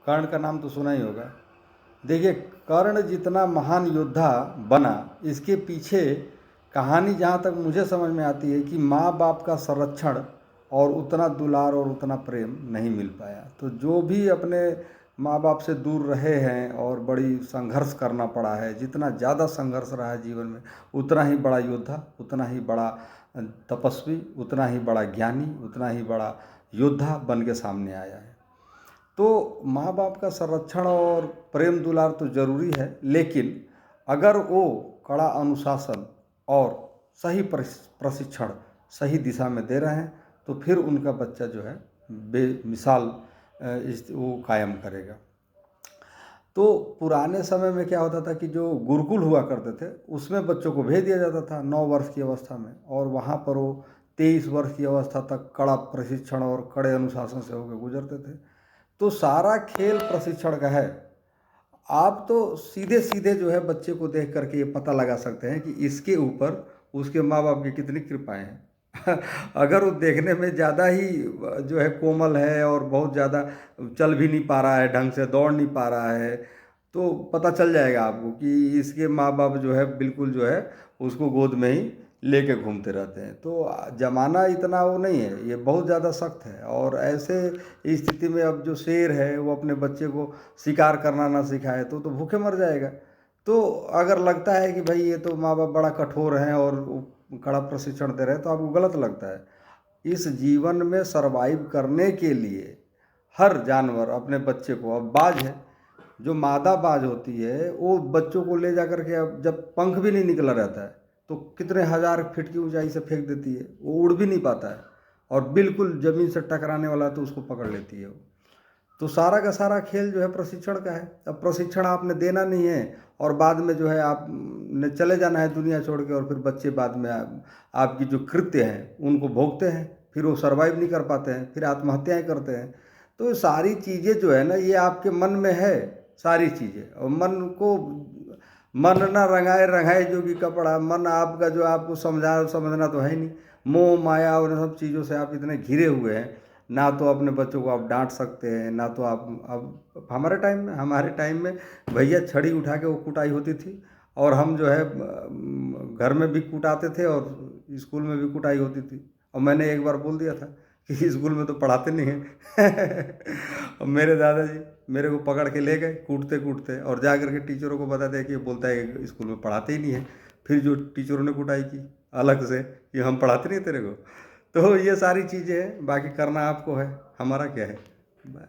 कर्ण का नाम तो सुना ही होगा। देखिए, कर्ण जितना महान योद्धा बना, इसके पीछे कहानी जहाँ तक मुझे समझ में आती है कि माँ बाप का संरक्षण और उतना दुलार और उतना प्रेम नहीं मिल पाया। तो जो भी अपने माँ बाप से दूर रहे हैं और बड़ी संघर्ष करना पड़ा है, जितना ज़्यादा संघर्ष रहा है जीवन में, उतना ही बड़ा योद्धा, उतना ही बड़ा तपस्वी, उतना ही बड़ा ज्ञानी, उतना ही बड़ा योद्धा बन के सामने आया है। तो माँ बाप का संरक्षण और प्रेम दुलार तो ज़रूरी है, लेकिन अगर वो कड़ा अनुशासन और सही प्रशिक्षण सही दिशा में दे रहे हैं तो फिर उनका बच्चा जो है बेमिसाल वो कायम करेगा। तो पुराने समय में क्या होता था कि जो गुरुकुल हुआ करते थे उसमें बच्चों को भेज दिया जाता था 9 वर्ष की अवस्था में, और वहाँ पर वो 23 वर्ष की अवस्था तक कड़ा प्रशिक्षण और कड़े अनुशासन से होकर गुजरते थे। तो सारा खेल प्रशिक्षण का है। आप तो सीधे सीधे जो है बच्चे को देख करके ये पता लगा सकते हैं कि इसके ऊपर उसके माँ बाप की कितनी कृपाएं हैं। अगर वो देखने में ज़्यादा ही जो है कोमल है और बहुत ज़्यादा चल भी नहीं पा रहा है, ढंग से दौड़ नहीं पा रहा है, तो पता चल जाएगा आपको कि इसके माँ बाप जो है बिल्कुल जो है उसको गोद में ही लेके घूमते रहते हैं। तो ज़माना इतना वो नहीं है, ये बहुत ज़्यादा सख्त है। और ऐसे स्थिति में अब जो शेर है वो अपने बच्चे को शिकार करना ना सिखाए तो भूखे मर जाएगा। तो अगर लगता है कि भाई ये तो माँ बाप बड़ा कठोर हैं और कड़ा प्रशिक्षण दे रहे हैं तो आपको गलत लगता है। इस जीवन में सरवाइव करने के लिए हर जानवर अपने बच्चे को, अब बाज है, जो मादा बाज होती है वो बच्चों को ले जा करके, अब जब पंख भी नहीं निकला रहता है तो कितने 1000 फीट की ऊंचाई से फेंक देती है, वो उड़ भी नहीं पाता है और बिल्कुल ज़मीन से टकराने वाला तो उसको पकड़ लेती है वो। तो सारा का सारा खेल जो है प्रशिक्षण का है। अब प्रशिक्षण आपने देना नहीं है और बाद में जो है आपने चले जाना है दुनिया छोड़ के, और फिर बच्चे बाद में आपकी जो कृत्य हैं उनको भोगते हैं, फिर वो सर्वाइव नहीं कर पाते हैं, फिर आत्महत्याएं करते हैं। तो ये सारी चीज़ें जो है ना, ये आपके मन में है सारी चीज़ें। और मन को, मन ना रंगाए रंगाए जोगी कपड़ा, मन आपका जो आपको समझना तो है ही नहीं। मोह माया और सब चीज़ों से आप इतने घिरे हुए हैं, ना तो अपने बच्चों को आप डांट सकते हैं, ना तो आप, अब हमारे टाइम में भैया छड़ी उठा के वो कुटाई होती थी, और हम जो है घर में भी कुटाते थे और स्कूल में भी कुटाई होती थी। और मैंने एक बार बोल दिया था कि स्कूल में तो पढ़ाते नहीं हैं। और मेरे दादाजी मेरे को पकड़ के ले गए कूटते कूटते, और जा करके टीचरों को बता दिया कि बोलता है स्कूल में पढ़ाते ही नहीं है। फिर जो टीचरों ने कुटाई की अलग से कि हम पढ़ाते नहीं तेरे को। तो ये सारी चीज़ें हैं, बाकी करना आपको है, हमारा क्या है। बाय।